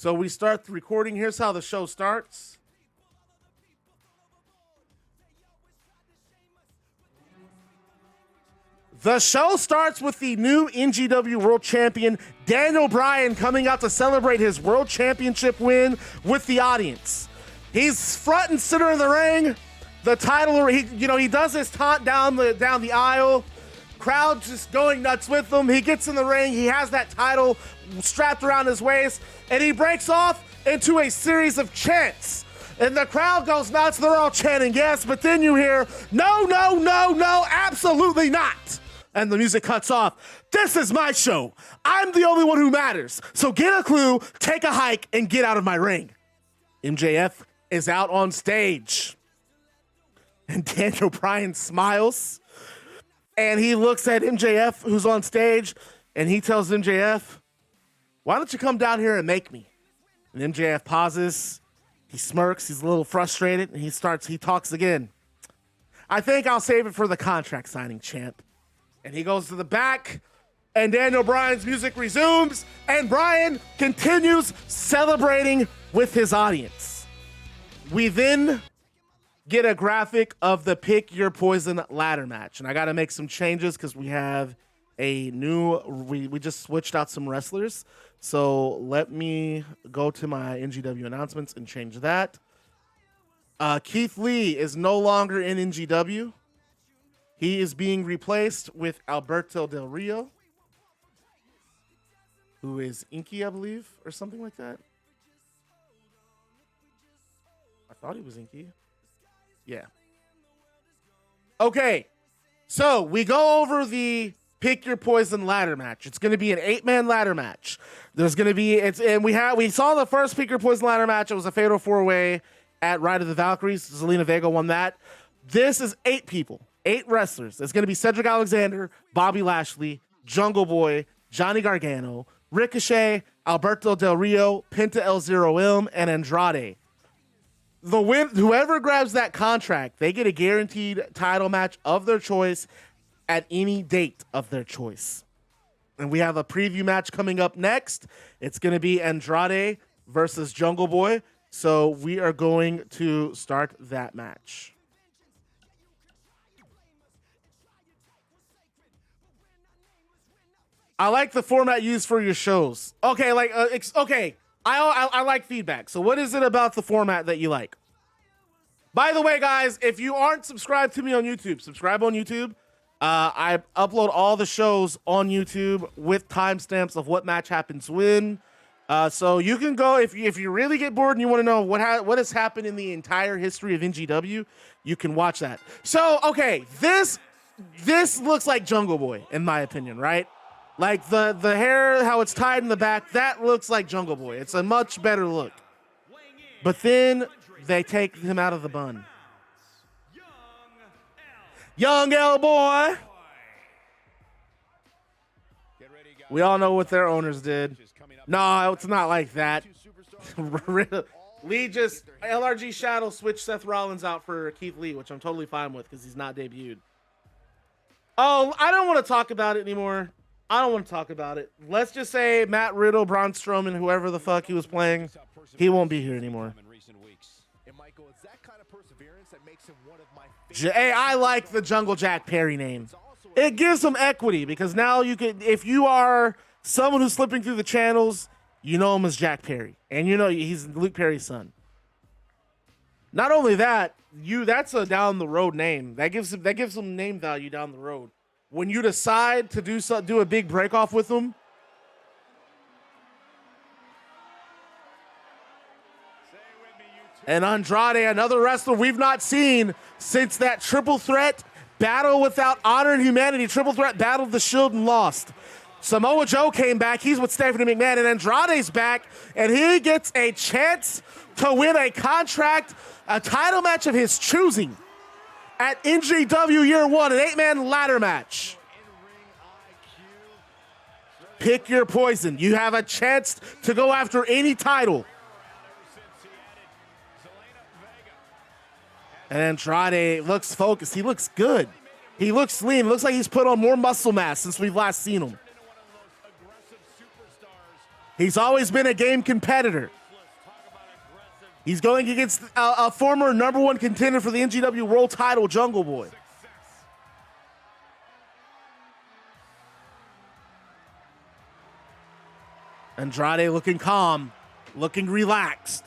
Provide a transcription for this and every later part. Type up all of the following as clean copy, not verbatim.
So we start the recording. Here's how the show starts. The show starts with the new NGW World Champion, Daniel Bryan, coming out to celebrate his World Championship win with the audience. He's front and center in the ring. The title, he does his taunt down the aisle. Crowd just going nuts with him. He gets in the ring. He has that title strapped around his waist, and he breaks off into a series of chants. And the crowd goes nuts. They're all chanting yes, but then you hear, no, no, no, no, absolutely not. And the music cuts off. This is my show. I'm the only one who matters. So get a clue, take a hike, and get out of my ring. MJF is out on stage. And Daniel Bryan smiles. And he looks at MJF, who's on stage, and he tells MJF, why don't you come down here and make me? And MJF pauses. He smirks. He's a little frustrated. And he talks again. I think I'll save it for the contract signing, champ. And he goes to the back, and Daniel Bryan's music resumes, and Bryan continues celebrating with his audience. We then get a graphic of the Pick Your Poison ladder match. And I got to make some changes because we have we just switched out some wrestlers. So let me go to my NGW announcements and change that. Keith Lee is no longer in NGW. He is being replaced with Alberto Del Rio, who is Inky, I believe, or something like that. I thought he was Inky. Yeah. Okay, so we go over the Pick Your Poison ladder match. It's going to be an 8-man ladder match. There's going to be we saw the first Pick Your Poison ladder match. It was a fatal 4-way at Ride of the Valkyries. Zelina Vega won that. This is 8 people. 8 wrestlers. It's going to be Cedric Alexander, Bobby Lashley, Jungle Boy, Johnny Gargano, Ricochet, Alberto Del Rio, Penta El Zero M, and Andrade. Whoever grabs that contract, they get a guaranteed title match of their choice at any date of their choice. And we have a preview match coming up next. It's going to be Andrade versus Jungle Boy. So we are going to start that match. I like the format used for your shows. Okay, I like feedback. So what is it about the format that you like? By the way, guys, if you aren't subscribed to me on YouTube, subscribe on YouTube. I upload all the shows on YouTube with timestamps of what match happens when. So you can go, if you really get bored and you want to know what has happened in the entire history of NGW, you can watch that. So, okay, this looks like Jungle Boy, in my opinion, right? Like the hair, how it's tied in the back, that looks like Jungle Boy. It's a much better look. But then they take him out of the bun. Young L Boy. We all know what their owners did. No, it's not like that. LRG Shadow switched Seth Rollins out for Keith Lee, which I'm totally fine with because he's not debuted. Oh, I don't want to talk about it anymore. I don't want to talk about it. Let's just say Matt Riddle, Braun Strowman, whoever the fuck he was playing, he won't be here anymore. Hey, I like the Jungle Jack Perry name. It gives him equity because now you can, if you are someone who's slipping through the channels, you know him as Jack Perry, and you know he's Luke Perry's son. Not only that, that's a down the road name. That gives him name value down the road. When you decide to do a big break off with them, and Andrade, another wrestler we've not seen since that triple threat battle without honor and humanity, triple threat battle of the Shield and lost. Samoa Joe came back. He's with Stephanie McMahon, and Andrade's back, and he gets a chance to win a contract, a title match of his choosing at NGW Year 1, an 8-man ladder match. Pick your poison. You have a chance to go after any title. And Andrade looks focused. He looks good. He looks lean. Looks like he's put on more muscle mass since we've last seen him. He's always been a game competitor. He's going against a former #1 contender for the NGW World Title, Jungle Boy. Andrade looking calm, looking relaxed.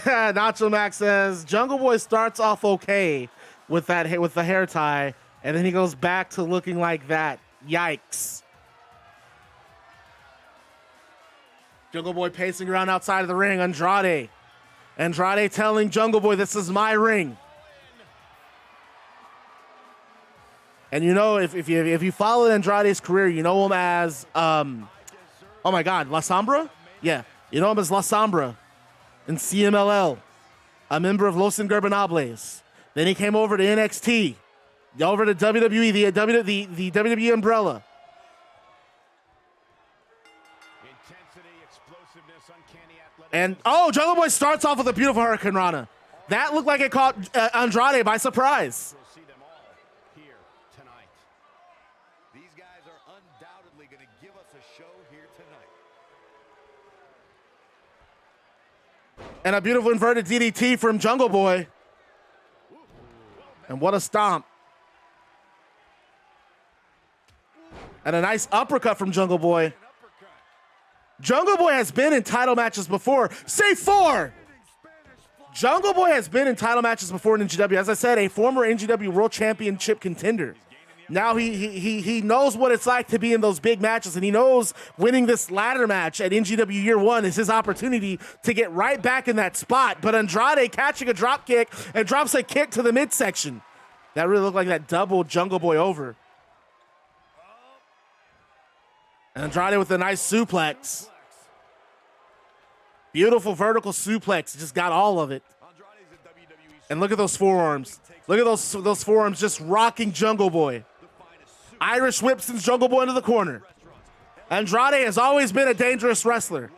Nacho Max says Jungle Boy starts off okay with the hair tie, and then he goes back to looking like that. Yikes. Jungle Boy pacing around outside of the ring. Andrade telling Jungle Boy, this is my ring. And you know, if you followed Andrade's career, you know him as, oh my God, La Sombra? Yeah, you know him as La Sombra in CMLL, a member of Los Ingobernables. Then he came over to NXT, over to WWE, the WWE umbrella. And, oh, Jungle Boy starts off with a beautiful Hurricane Rana. That looked like it caught Andrade by surprise. We'll see them all here tonight. These guys are undoubtedly going to give us a show here tonight. And a beautiful inverted DDT from Jungle Boy. And what a stomp. And a nice uppercut from Jungle Boy. Jungle Boy has been in title matches before. Say 4! Jungle Boy has been in title matches before in NGW. As I said, a former NGW World Championship contender. Now he knows what it's like to be in those big matches, and he knows winning this ladder match at NGW Year 1 is his opportunity to get right back in that spot. But Andrade catching a drop kick and drops a kick to the midsection. That really looked like that double Jungle Boy over. And Andrade with a nice suplex. Beautiful vertical suplex. Just got all of it. And look at those forearms. Look at those forearms just rocking Jungle Boy. Irish whip sends Jungle Boy into the corner. Andrade has always been a dangerous wrestler.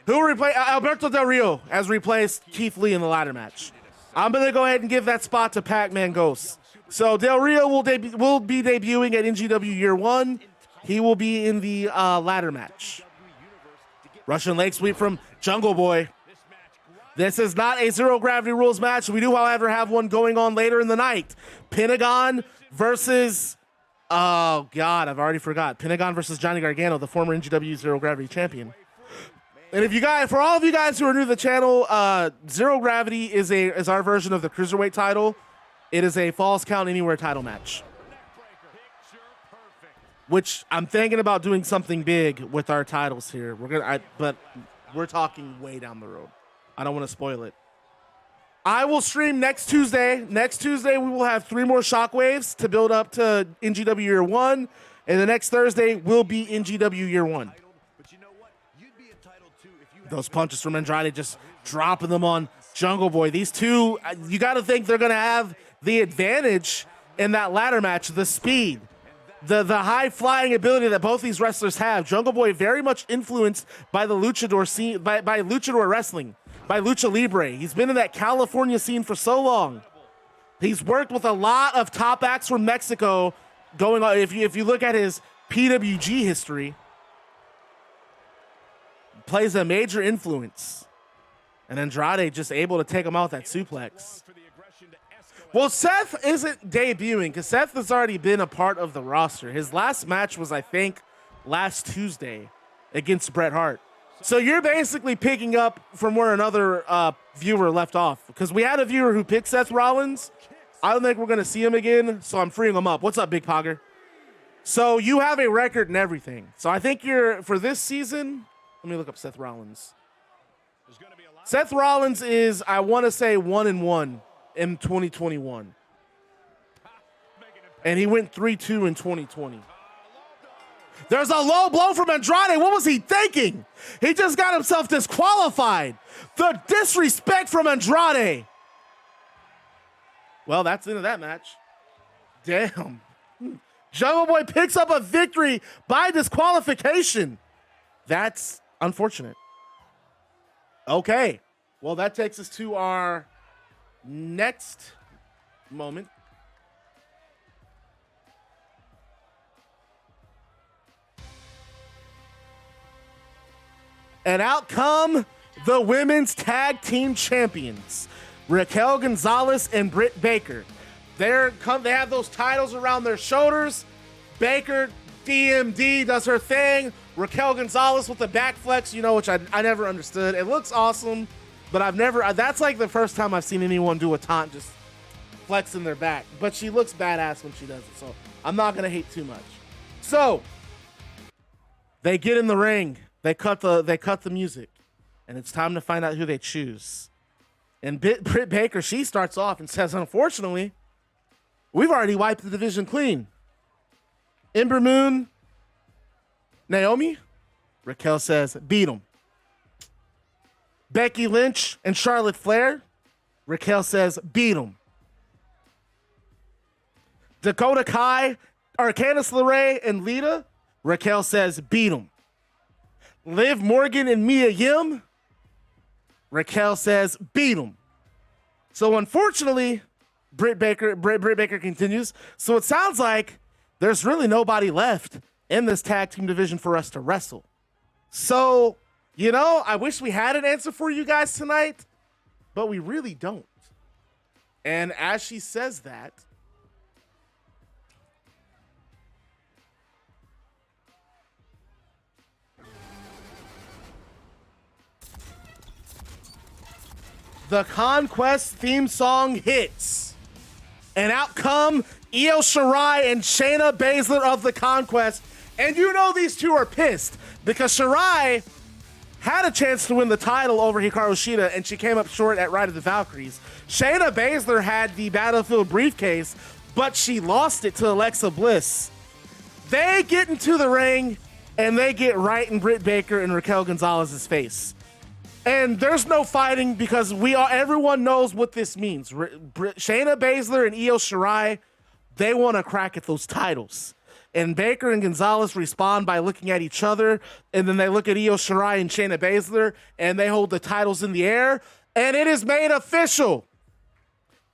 Who replaced Alberto Del Rio has replaced Keith Lee in the ladder match. I'm going to go ahead and give that spot to Pac-Man Ghost. So Del Rio will be debuting at NGW Year 1. He will be in the ladder match. Russian leg sweep from Jungle Boy. This is not a Zero Gravity Rules match. We do, however, have one going on later in the night. Pentagon versus, oh God, I've already forgot. Pentagon versus Johnny Gargano, the former NGW Zero Gravity champion. And if you guys, for all of you guys who are new to the channel, Zero Gravity is our version of the Cruiserweight title. It is a Falls Count Anywhere title match, which I'm thinking about doing something big with our titles here. But we're talking way down the road. I don't want to spoil it. I will stream next Tuesday. Next Tuesday, we will have 3 more Shockwaves to build up to NGW Year 1. And the next Thursday will be NGW Year 1. Those punches from Andrade just dropping them on Jungle Boy. These two, you got to think they're going to have the advantage in that ladder match, the speed. The high-flying ability that both these wrestlers have. Jungle Boy very much influenced by the luchador scene, by luchador wrestling, by lucha libre. He's been in that California scene for so long. He's worked with a lot of top acts from Mexico going on. If you look at his PWG history, plays a major influence. And Andrade just able to take him out with that suplex. Well, Seth isn't debuting because Seth has already been a part of the roster. His last match was, I think, last Tuesday against Bret Hart. So you're basically picking up from where another viewer left off, because we had a viewer who picked Seth Rollins. I don't think we're going to see him again, so I'm freeing him up. What's up, Big Pogger? So you have a record and everything. So I think for this season, let me look up Seth Rollins. Seth Rollins is, I want to say, 1-1. In 2021. And he went 3-2 in 2020. There's a low blow from Andrade. What was he thinking? He just got himself disqualified. The disrespect from Andrade. Well, that's the end of that match. Damn. Jungle Boy picks up a victory by disqualification. That's unfortunate. Okay. Well, that takes us to our next moment. And out come the women's tag team champions, Raquel Gonzalez and Britt Baker. They have those titles around their shoulders. Baker, DMD, does her thing. Raquel Gonzalez with the back flex, which I never understood. It looks awesome, but that's like the first time I've seen anyone do a taunt just flexing their back. But she looks badass when she does it, so I'm not going to hate too much. So, they get in the ring. They cut the music, and it's time to find out who they choose. And Britt Baker, she starts off and says, unfortunately, we've already wiped the division clean. Ember Moon, Naomi, Raquel says, beat them. Becky Lynch and Charlotte Flair, Raquel says, beat them. Dakota Kai, Candice LeRae and Lita, Raquel says, beat them. Liv Morgan and Mia Yim, Raquel says, beat them. So unfortunately, Britt Baker continues. So it sounds like there's really nobody left in this tag team division for us to wrestle. So, I wish we had an answer for you guys tonight, but we really don't. And as she says that, the Conquest theme song hits. And out come Io Shirai and Shayna Baszler of the Conquest. And these two are pissed because Shirai had a chance to win the title over Hikaru Shida, and she came up short at Ride of the Valkyries. Shayna Baszler had the Battlefield briefcase, but she lost it to Alexa Bliss. They get into the ring, and they get right in Britt Baker and Raquel Gonzalez's face. And there's no fighting because everyone knows what this means. Shayna Baszler and Io Shirai, they want to crack at those titles. And Baker and Gonzalez respond by looking at each other, and then they look at Io Shirai and Shayna Baszler, and they hold the titles in the air, and it is made official.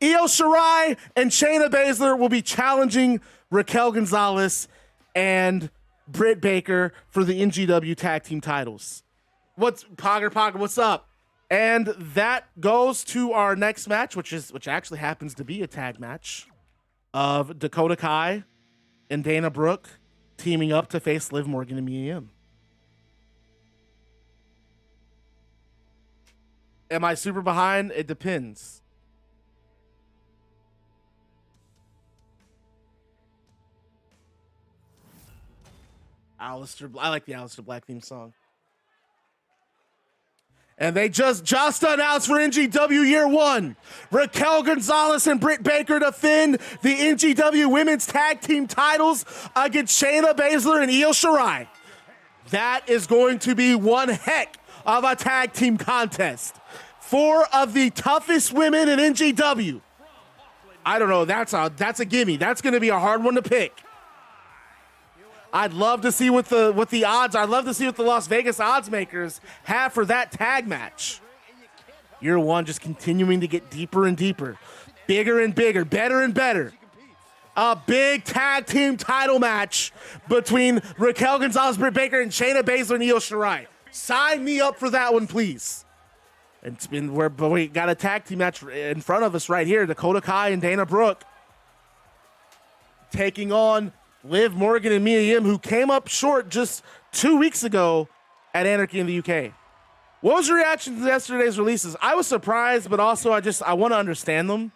Io Shirai and Shayna Baszler will be challenging Raquel Gonzalez and Britt Baker for the NGW tag team titles. What's up? And that goes to our next match, which actually happens to be a tag match of Dakota Kai and Dana Brooke teaming up to face Liv Morgan and Mia Yim. Am I super behind? It depends. I like the Aleister Black theme song. And they just announced for NGW Year 1, Raquel Gonzalez and Britt Baker defend the NGW Women's Tag Team titles against Shayna Baszler and Io Shirai. That is going to be one heck of a tag team contest. 4 of the toughest women in NGW. I don't know, that's a gimme. That's going to be a hard one to pick. I'd love to see what the odds. I'd love to see what the Las Vegas odds makers have for that tag match. Year 1 just continuing to get deeper and deeper, bigger and bigger, better and better. A big tag team title match between Raquel Gonzalez, Britt Baker, and Shayna Baszler and Io Shirai. Sign me up for that one, please. But we got a tag team match in front of us right here. Dakota Kai and Dana Brooke taking on Liv Morgan and Mia Yim, who came up short just 2 weeks ago at Anarchy in the UK. What was your reaction to yesterday's releases? I was surprised, but also I want to understand them.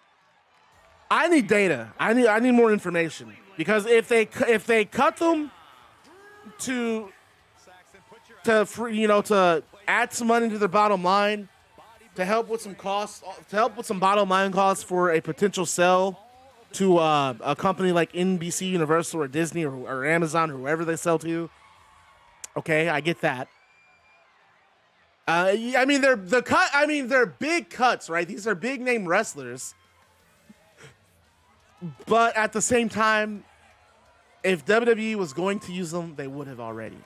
I need data. I need more information, because if they cut them to add some money to their bottom line, to help with some costs, to help with some bottom line costs for a potential sell to a company like NBC Universal or Disney or Amazon or whoever they sell to. Okay, I get that. They're big cuts, right? These are big name wrestlers. But at the same time, if WWE was going to use them, they would have already.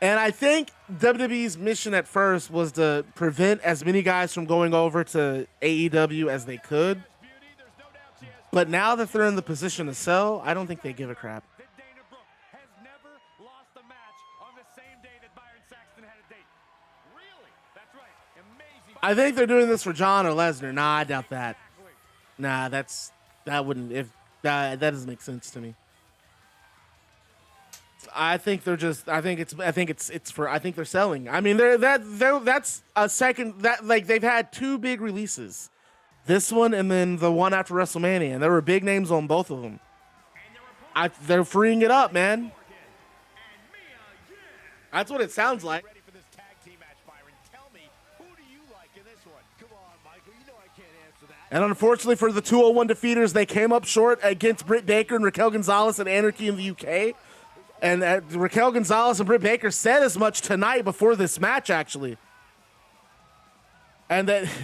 And I think WWE's mission at first was to prevent as many guys from going over to AEW as they could. But now that they're in the position to sell, I don't think they give a crap. I think they're doing this for John or Lesnar. Nah, I doubt that. Nah, that doesn't make sense to me. I think they're selling. I mean, that's a second that like they've had two big releases. This one and then the one after WrestleMania, and there were big names on both of them. They're freeing it up, man. That's what it sounds like. Ready for this tag team match, Byron. Tell me, who do you like in this one? Come on, Michael. You know I can't answer that. And unfortunately for the 201 defeaters, they came up short against Britt Baker and Raquel Gonzalez and Anarchy in the UK. And Raquel Gonzalez and Britt Baker said as much tonight before this match, actually. And and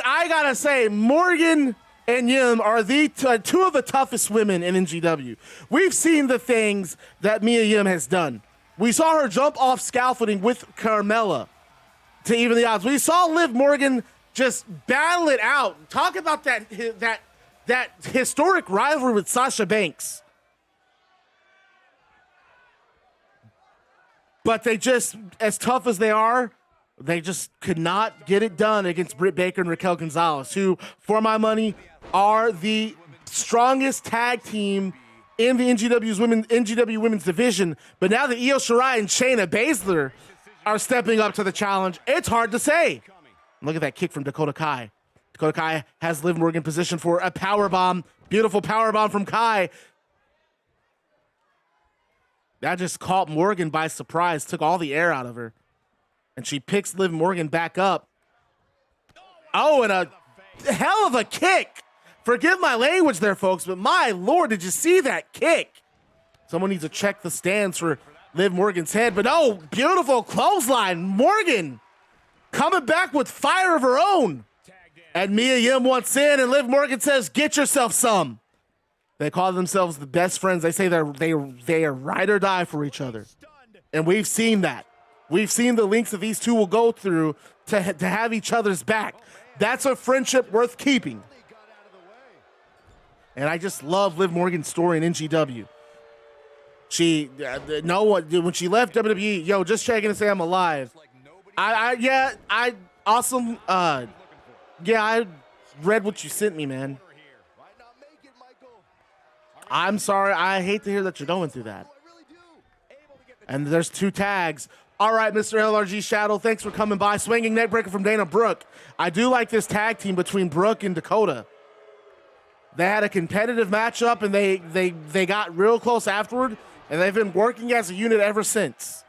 I gotta say, Morgan and Yim are the two of the toughest women in NGW. We've seen the things that Mia Yim has done. We saw her jump off scaffolding with Carmella to even the odds. We saw Liv Morgan just battle it out. Talk about that historic rivalry with Sasha Banks. But they just, as tough as they are, they just could not get it done against Britt Baker and Raquel Gonzalez, who, for my money, are the strongest tag team in the NGW women's division. But now that Io Shirai and Shayna Baszler are stepping up to the challenge, it's hard to say. Look at that kick from Dakota Kai. Dakota Kai has Liv Morgan positioned for a powerbomb. Beautiful powerbomb from Kai. That just caught Morgan by surprise, took all the air out of her. And she picks Liv Morgan back up. Oh, and a hell of a kick. Forgive my language there, folks, but my Lord, did you see that kick? Someone needs to check the stands for Liv Morgan's head, but oh, beautiful clothesline. Morgan coming back with fire of her own. And Mia Yim wants in, and Liv Morgan says, get yourself some. They call themselves the best friends. They say they are ride or die for each other. And we've seen that. We've seen the links that these two will go through to have each other's back. That's a friendship worth keeping. And I just love Liv Morgan's story in NGW. When she left WWE, yo, just checking to say I'm alive. I read what you sent me, man. I'm sorry. I hate to hear that you're going through that. And there's two tags. All right, Mr. LRG Shadow, thanks for coming by. Swinging neckbreaker from Dana Brooke. I do like this tag team between Brooke and Dakota. They had a competitive matchup, and they got real close afterward, and they've been working as a unit ever since.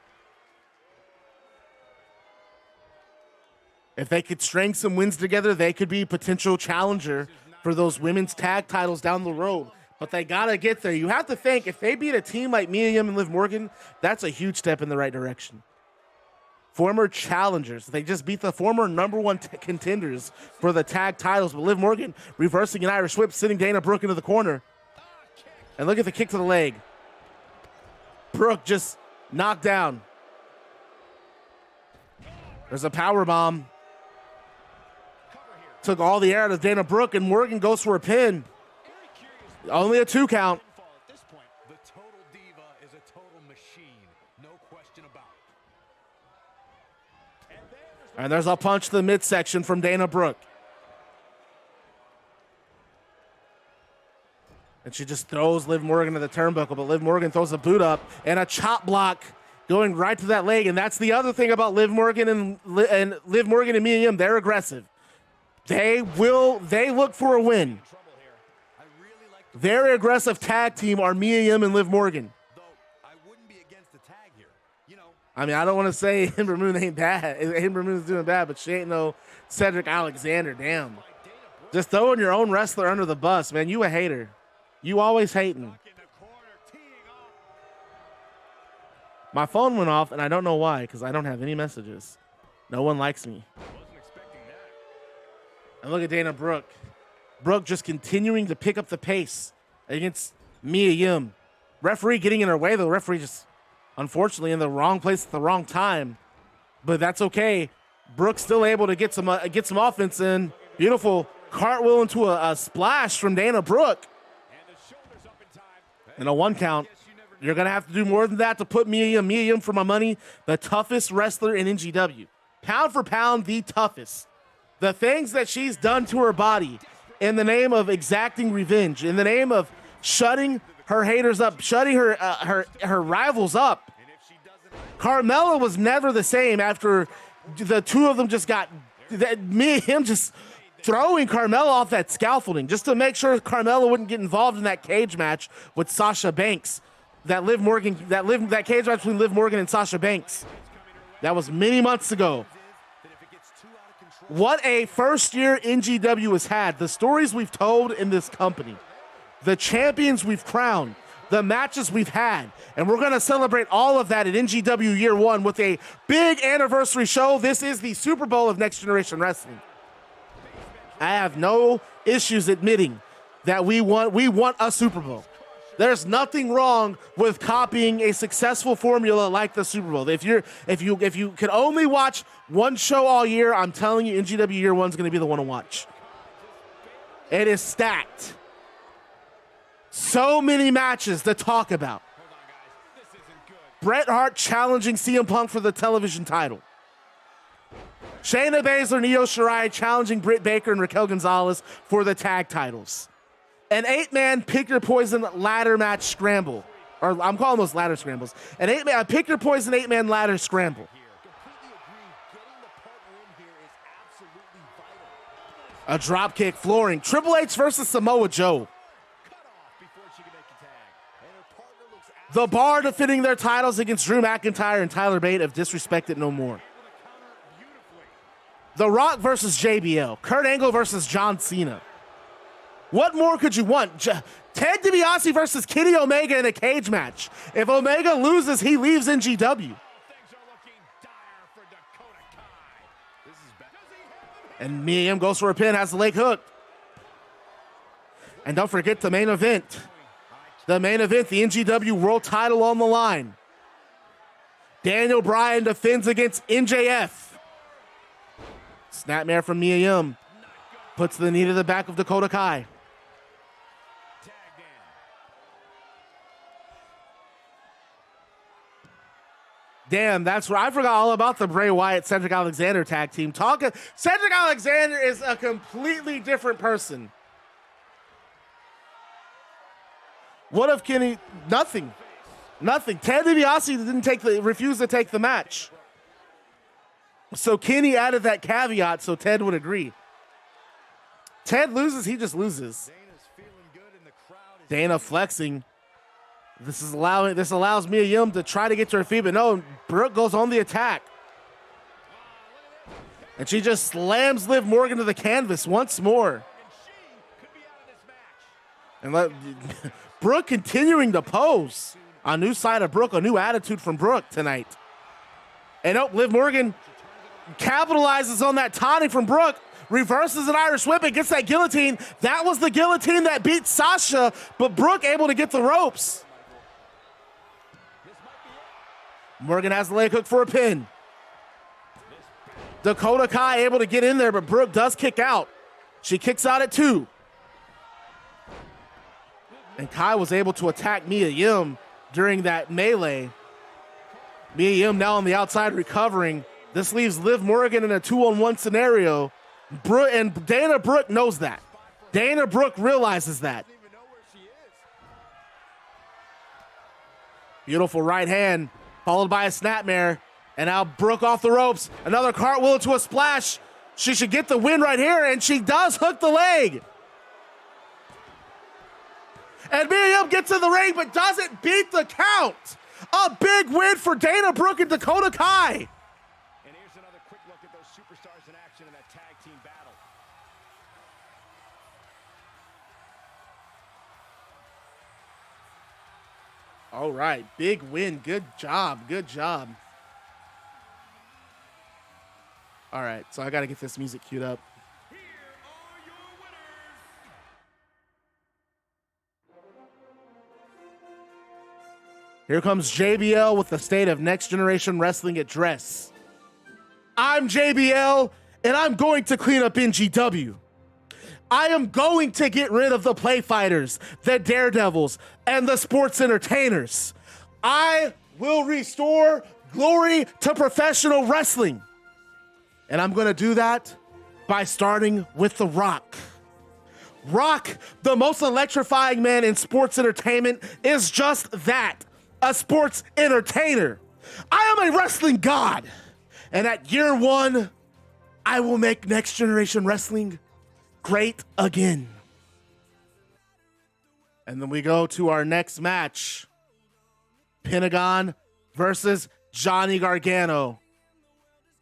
If they could string some wins together, they could be a potential challenger for those women's tag titles down the road. But they got to get there. You have to think, if they beat a team like Mia Yim and Liv Morgan, that's a huge step in the right direction. Former challengers. They just beat the former number one contenders for the tag titles. But Liv Morgan reversing an Irish whip, sending Dana Brooke into the corner. And look at the kick to the leg. Brooke just knocked down. There's a power bomb. Took all the air out of Dana Brooke, and Morgan goes for a pin. Only a 2 count. The total diva is a total machine, no question about it. And there's a punch to the midsection from Dana Brooke. And she just throws Liv Morgan to the turnbuckle, but Liv Morgan throws a boot up and a chop block going right to that leg. And that's the other thing about Liv Morgan and Liv Morgan and Mia Yim. They're aggressive. They look for a win. Very aggressive tag team are Mia Yim and Liv Morgan. Though I wouldn't be against the tag here. You know, I mean, I don't want to say Ember Moon ain't bad. Ember Moon's doing bad, but she ain't no Cedric Alexander. Damn. Just throwing your own wrestler under the bus, man. You a hater. You always hating. My phone went off, and I don't know why, because I don't have any messages. No one likes me. And look at Dana Brooke. Brooke just continuing to pick up the pace against Mia Yim. Referee getting in her way, though. Referee just, unfortunately, in the wrong place at the wrong time. But that's okay. Brooke's still able to get some offense in. Beautiful cartwheel into a splash from Dana Brooke. And a 1 count. You're going to have to do more than that to put Mia Yim. Mia Yim, for my money, the toughest wrestler in NGW. pound for pound, the toughest. The things that she's done to her body in the name of exacting revenge, in the name of shutting her haters up, shutting her rivals up. Carmella was never the same after the two of them just got, me and him just throwing Carmella off that scaffolding just to make sure Carmella wouldn't get involved in that cage match with Sasha Banks. That cage match between Liv Morgan and Sasha Banks. That was many months ago. What a first year NGW has had. The stories we've told in this company, the champions we've crowned, the matches we've had, and we're going to celebrate all of that at NGW Year 1 with a big anniversary show. This is the Super Bowl of Next Generation Wrestling. I have no issues admitting that we want a Super Bowl. There's nothing wrong with copying a successful formula like the Super Bowl. If you could only watch one show all year, I'm telling you, NGW Year 1 is going to be the one to watch. It is stacked. So many matches to talk about. Bret Hart challenging CM Punk for the television title. Shayna Baszler, Io Shirai challenging Britt Baker and Raquel Gonzalez for the tag titles. An 8-man pick your poison ladder match scramble. Or I'm calling those ladder scrambles. A pick your poison 8-man ladder scramble. A dropkick flooring. Triple H versus Samoa Joe. The Bar defending their titles against Drew McIntyre and Tyler Bate of Disrespect It No More. The Rock versus JBL. Kurt Angle versus John Cena. What more could you want? Ted DiBiase versus Kenny Omega in a cage match. If Omega loses, he leaves NGW. And Mia Yim goes for a pin, has the leg hooked. And don't forget the main event. The main event, the NGW World title on the line. Daniel Bryan defends against MJF. Snapmare from Mia Yim. Puts the knee to the back of Dakota Kai. Damn, that's where I forgot all about the Bray Wyatt Cedric Alexander tag team. Cedric Alexander is a completely different person. What if Kenny? Nothing. Ted DiBiase refused to take the match. So Kenny added that caveat so Ted would agree. Ted loses, he just loses. Dana flexing. This allows Mia Yim to try to get to her feet, but no, Brooke goes on the attack. And she just slams Liv Morgan to the canvas once more. And Brooke continuing to pose. A new side of Brooke, a new attitude from Brooke tonight. And Liv Morgan capitalizes on that taunting from Brooke, reverses an Irish whip and gets that guillotine. That was the guillotine that beat Sasha, but Brooke able to get the ropes. Morgan has the leg hook for a pin. Dakota Kai able to get in there, but Brooke does kick out. She kicks out at 2. And Kai was able to attack Mia Yim during that melee. Mia Yim now on the outside recovering. This leaves Liv Morgan in a 2-on-1 scenario. And Dana Brooke knows that. Dana Brooke realizes that. Beautiful right hand, followed by a snapmare. And now Brooke off the ropes. Another cartwheel to a splash. She should get the win right here, and she does hook the leg. And Mia Yim gets in the ring, but doesn't beat the count. A big win for Dana Brooke and Dakota Kai. And here's another quick look at those superstars in action in that tag team battle. All right, big win. Good job. Good job. All right, so I got to get this music queued up. Here comes JBL with the State of Next Generation Wrestling address. I'm JBL, and I'm going to clean up NGW. I am going to get rid of the play fighters, the daredevils, and the sports entertainers. I will restore glory to professional wrestling. And I'm going to do that by starting with The Rock. Rock, the most electrifying man in sports entertainment, is just that, a sports entertainer. I am a wrestling god. And at year one, I will make Next Generation Wrestling great again. And then we go to our next match. Pentagon versus Johnny Gargano.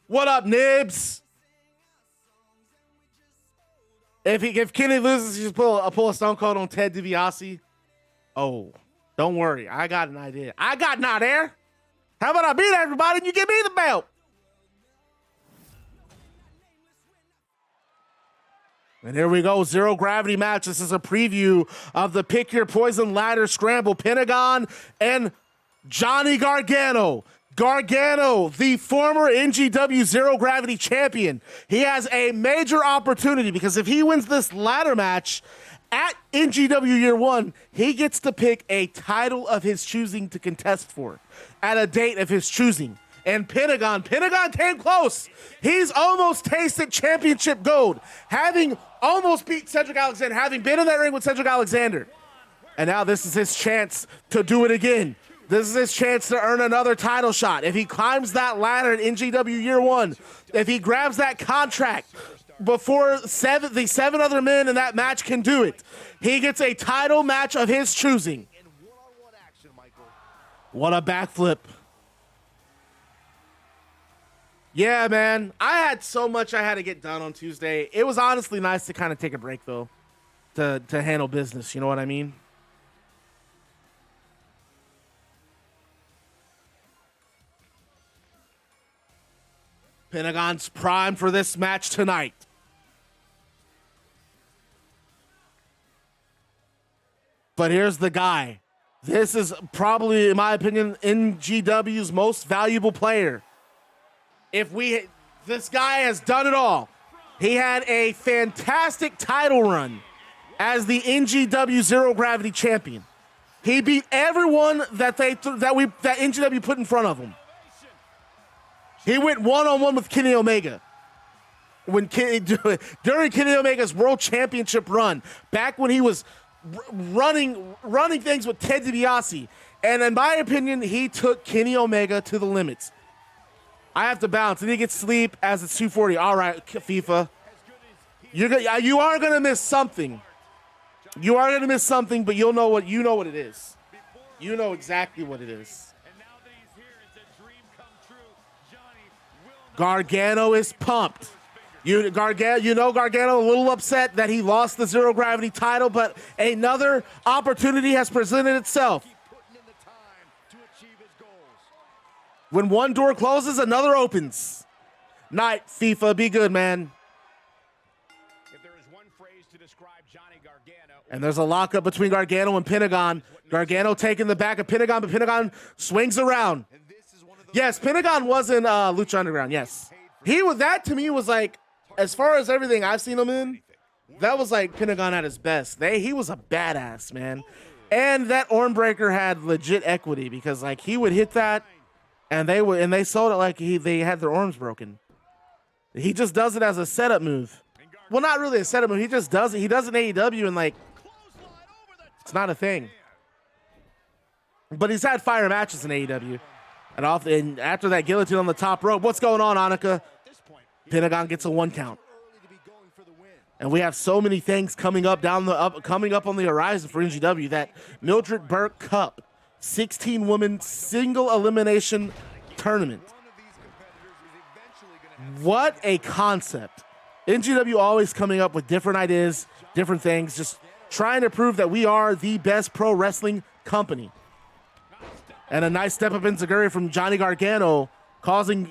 What up, Nibs? If Kenny loses, he just pull a Stone Cold on Ted DiBiase. Oh, don't worry. I got an idea. I got an idea. How about I beat everybody and you give me the belt? And here we go, zero gravity match. This is a preview of the Pick Your Poison Ladder Scramble. Pentagon and Johnny Gargano. Gargano, the former NGW Zero Gravity champion. He has a major opportunity because if he wins this ladder match at NGW Year One, he gets to pick a title of his choosing to contest for at a date of his choosing. And Pentagon came close. He's almost tasted championship gold, having almost beat Cedric Alexander, having been in that ring with Cedric Alexander. And now this is his chance to do it again. This is his chance to earn another title shot. If he climbs that ladder at NGW Year One, if he grabs that contract before the seven other men in that match can do it, he gets a title match of his choosing. What a backflip. Yeah, man. I had so much I had to get done on Tuesday. It was honestly nice to kind of take a break, though, to handle business. You know what I mean? Pentagon's primed for this match tonight. But here's the guy. This is probably, in my opinion, NGW's most valuable player. This guy has done it all. He had a fantastic title run as the NGW Zero Gravity champion. He beat everyone that NGW put in front of him. He went one-on-one with Kenny Omega during Kenny Omega's World Championship run, back when he was running things with Ted DiBiase. And in my opinion, he took Kenny Omega to the limits. I have to bounce. And he gets sleep as it's 2:40. All right, FIFA. You are going to miss something. You are going to miss something, but you know what it is. You know exactly what it is. Gargano is pumped. Gargano a little upset that he lost the Zero Gravity title, but another opportunity has presented itself. When one door closes, another opens. Night, FIFA. Be good, man. If there is one phrase to describe Johnny Gargano, and there's a lockup between Gargano and Pentagon. Gargano taking the back of Pentagon, but Pentagon swings around. Yes, Pentagon was in Lucha Underground, yes. That to me was like, as far as everything I've seen him in, that was like Pentagon at his best. He was a badass, man. And that Ormbreaker had legit equity because like he would hit that and they sold it like they had their arms broken. He just does it as a setup move. Well, not really a setup move. He just does it. He does it in AEW and like it's not a thing. But he's had fire matches in AEW. And after that guillotine on the top rope, what's going on, Annika? Pentagon gets a 1 count. And we have so many things coming up coming up on the horizon for NGW. That Mildred Burke Cup 16-woman single elimination tournament. What a concept. NGW always coming up with different ideas, different things, just trying to prove that we are the best pro wrestling company. And a nice step up in Zaguri from Johnny Gargano, causing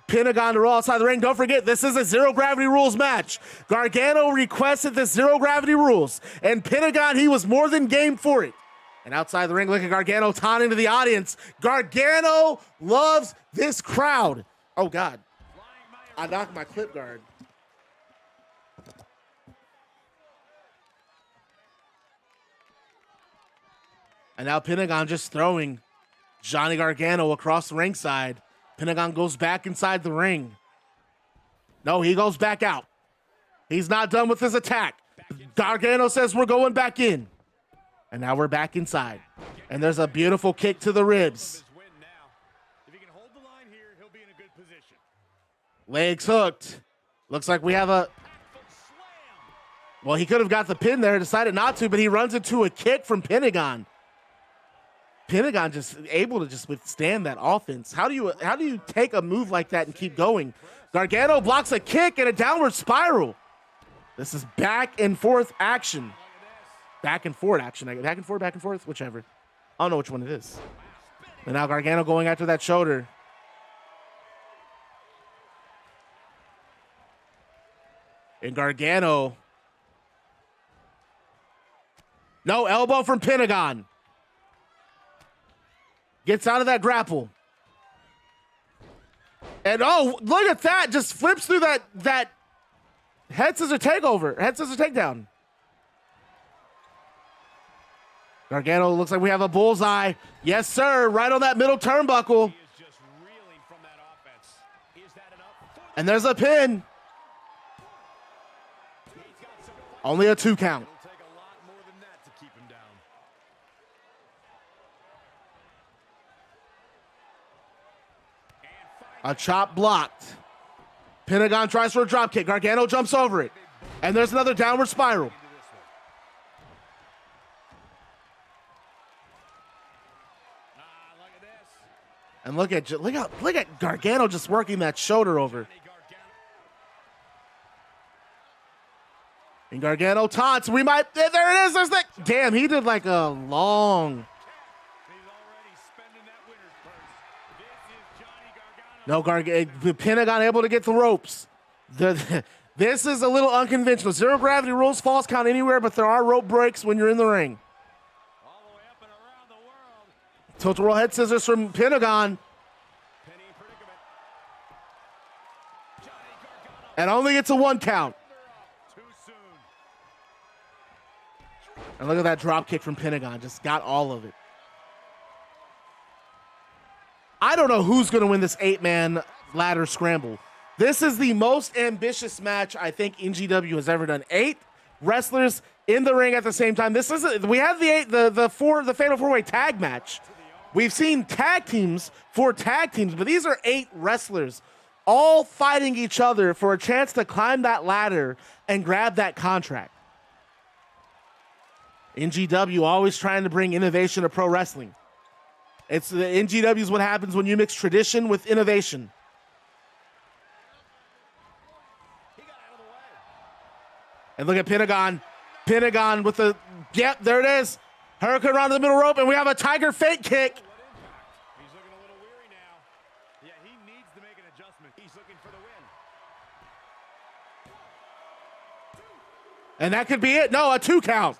Pentagon to roll outside the ring. Don't forget, this is a Zero Gravity Rules match. Gargano requested the Zero Gravity Rules, and Pentagon, he was more than game for it. And outside the ring, look at Gargano taunting to the audience. Gargano loves this crowd. Oh, God. I knocked my clip guard. And now Pentagon just throwing Johnny Gargano across the ringside. Pentagon goes back inside the ring. No, he goes back out. He's not done with his attack. Gargano says we're going back in. And now we're back inside. And there's a beautiful kick to the ribs. Legs hooked. Looks like we have a... Well, he could have got the pin there, decided not to, but he runs into a kick from Pentagon. Pentagon just able to just withstand that offense. How do you take a move like that and keep going? Gargano blocks a kick and a downward spiral. This is back and forth action. Back and forth action. Back and forth, whichever. I don't know which one it is. And now Gargano going after that shoulder. And Gargano. No, elbow from Pentagon. Gets out of that grapple. And oh, look at that. Just flips through that head scissor takeover. Head scissor takedown. Gargano looks like we have a bullseye. Yes, sir. Right on that middle turnbuckle. And there's a pin. Only a 2 count. A chop blocked. Pentagon tries for a drop kick. Gargano jumps over it. And there's another downward spiral. And look at Gargano just working that shoulder over. And Gargano taunts. We might. There it is. There's that. Damn, he did like a long. No, Pentagon able to get the ropes. This is a little unconventional. Zero gravity rules, false count anywhere, but there are rope breaks when you're in the ring. All the way up and around the world. Total roll head scissors from Pentagon. And only gets a 1 count. And look at that drop kick from Pentagon. Just got all of it. I don't know who's going to win this 8-man ladder scramble. This is the most ambitious match I think NGW has ever done. 8 wrestlers in the ring at the same time. We have the Fatal 4-Way tag match. We've seen tag teams, 4 tag teams, but these are 8 wrestlers all fighting each other for a chance to climb that ladder and grab that contract. NGW always trying to bring innovation to pro wrestling. It's the NGW is what happens when you mix tradition with innovation. And look at Pentagon. Pentagon with the, yep, there it is. Hurricane around the middle rope, and we have a Tiger fake kick. He's looking a little weary now. Yeah, he needs to make an adjustment. He's looking for the win. And that could be it. No, a 2 count.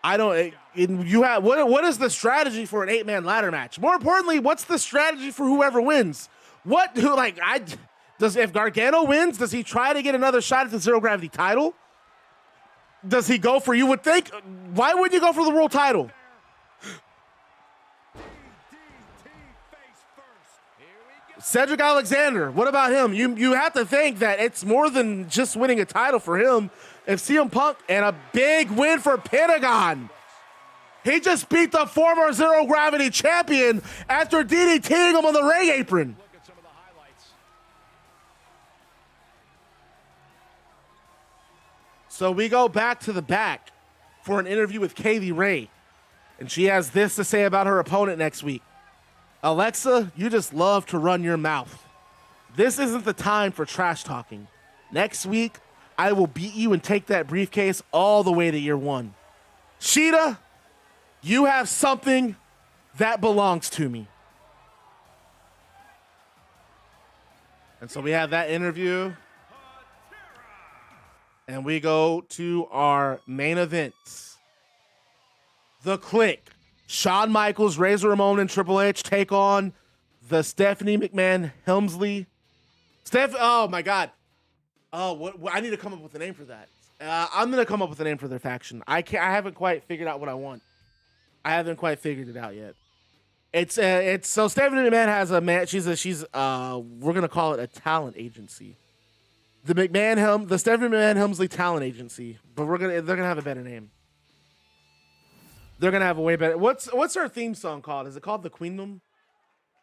What is the strategy for an 8-man ladder match? More importantly, what's the strategy for whoever wins? If Gargano wins, does he try to get another shot at the zero gravity title? Does he go for, you would think, why wouldn't you go for the world title? Cedric Alexander, what about him? You have to think that it's more than just winning a title for him. If CM Punk, and a big win for Pentagon. He just beat the former Zero Gravity champion after DDTing him on the ring apron. Look at some of the highlights. So we go back to the back for an interview with Kaylee Ray. And she has this to say about her opponent next week. Alexa, you just love to run your mouth. This isn't the time for trash talking. Next week, I will beat you and take that briefcase all the way to year 1. Sheeta, you have something that belongs to me. And so we have that interview. And we go to our main events. The Click. Shawn Michaels, Razor Ramon, and Triple H take on the Stephanie McMahon Helmsley. Oh my God. Oh, I need to come up with a name for that. I'm gonna come up with a name for their faction. I haven't quite figured out what I want. I haven't quite figured it out yet. It's so Stephanie McMahon has a man. We're gonna call it a talent agency. The Stephanie McMahon Helmsley Talent Agency, but they're gonna have a better name. They're gonna have a way better. What's her theme song called? Is it called The Queendom?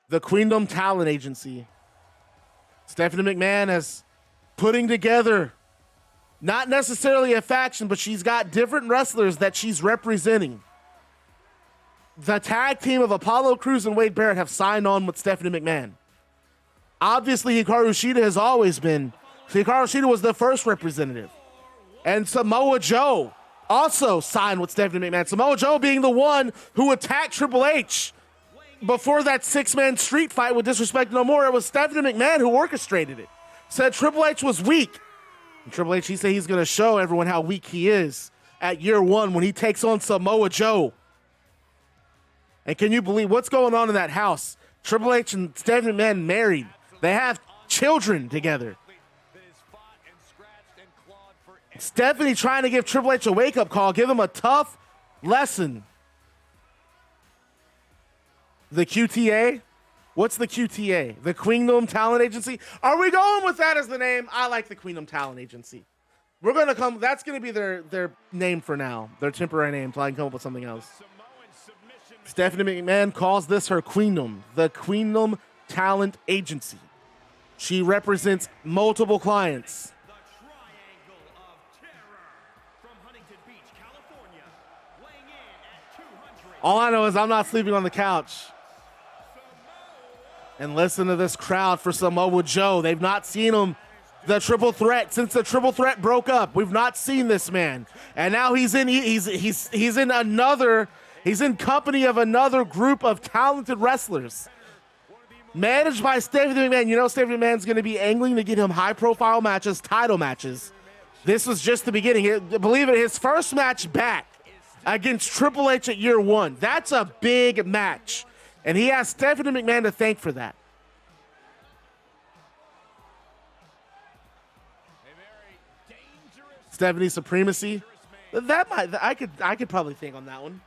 The Queendom Talent Agency. Stephanie McMahon is putting together not necessarily a faction, but she's got different wrestlers that she's representing. The tag team of Apollo Crews and Wade Barrett have signed on with Stephanie McMahon. Obviously, Hikaru Shida has always been. Hikaru Shida was the first representative. And Samoa Joe also signed with Stephanie McMahon. Samoa Joe being the one who attacked Triple H before that 6-man street fight with Disrespect No More. It was Stephanie McMahon who orchestrated it. Said Triple H was weak. And Triple H, he said he's going to show everyone how weak he is at year one when he takes on Samoa Joe. And can you believe what's going on in that house? Triple H and Stephanie McMahon married. They have children together. Stephanie trying to give Triple H a wake-up call, give him a tough lesson. The QTA? What's the QTA? The Queendom Talent Agency? Are we going with that as the name? I like the Queendom Talent Agency. That's going to be their name for now, their temporary name, until I can come up with something else. Stephanie McMahon calls this her Queendom, the Queendom Talent Agency. She represents multiple clients. All I know is I'm not sleeping on the couch. And listen to this crowd for Samoa Joe. They've not seen him, the triple threat, since the triple threat broke up. We've not seen this man. And now he's in company of another group of talented wrestlers. Managed by Stephanie McMahon. You know Stephanie McMahon's going to be angling to get him high-profile matches, title matches. This was just the beginning. Believe it, his first match back against Triple H at year one. That's a big match. And he has Stephanie McMahon to thank for that. Stephanie supremacy. I could probably think on that one.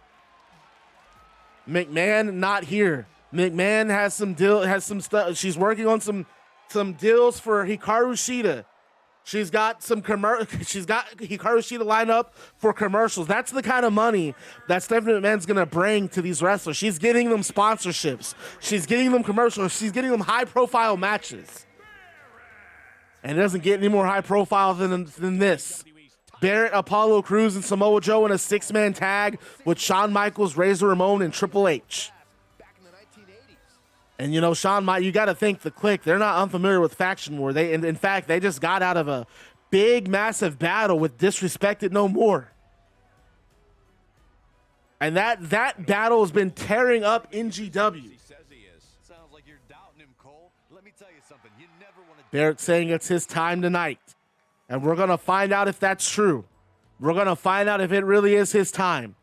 McMahon not here. McMahon has some stuff. She's working on some deals for Hikaru Shida. She's got Hikaru Shida lined up for commercials. That's the kind of money that Stephanie McMahon's going to bring to these wrestlers. She's getting them sponsorships. She's getting them commercials. She's getting them high-profile matches. And it doesn't get any more high-profile than this. Barrett, Apollo Crews, and Samoa Joe in a 6-man tag with Shawn Michaels, Razor Ramon, and Triple H. And you know, you got to think the Clique, they're not unfamiliar with faction war. In fact, they just got out of a big, massive battle with Disrespected No More. And that battle has been tearing up NGW. Barrett saying it's his time tonight. And we're going to find out if that's true. We're going to find out if it really is his time.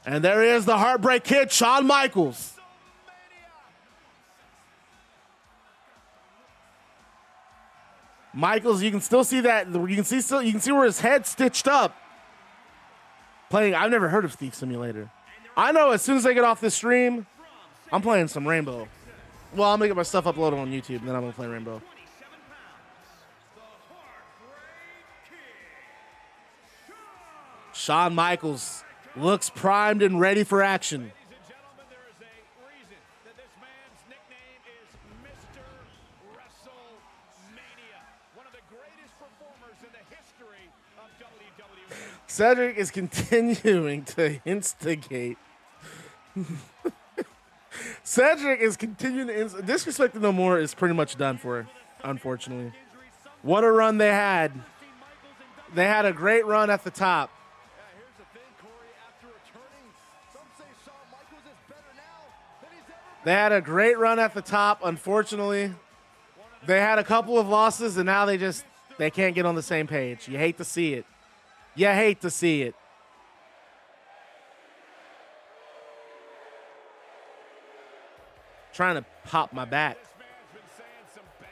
And there is the Heartbreak Kid, Shawn Michaels. Michaels, you can still see that. You can see where his head's stitched up. Playing, I've never heard of Thief Simulator. I know as soon as I get off this stream, I'm playing some Rainbow. Well, I'm gonna get my stuff uploaded on YouTube, and then I'm gonna play Rainbow. Shawn Michaels looks primed and ready for action. Ladies and gentlemen, there is a reason that this man's nickname is Mr. WrestleMania, one of the greatest performers in the history of WWE. Cedric is continuing to instigate. Cedric is continuing to Disrespect No More is pretty much done for, unfortunately. What a run they had. They had a great run at the top. They had a great run at the top. Unfortunately, they had a couple of losses, and now they can't get on the same page. You hate to see it. You hate to see it. Trying to pop my back. This man's been saying some bad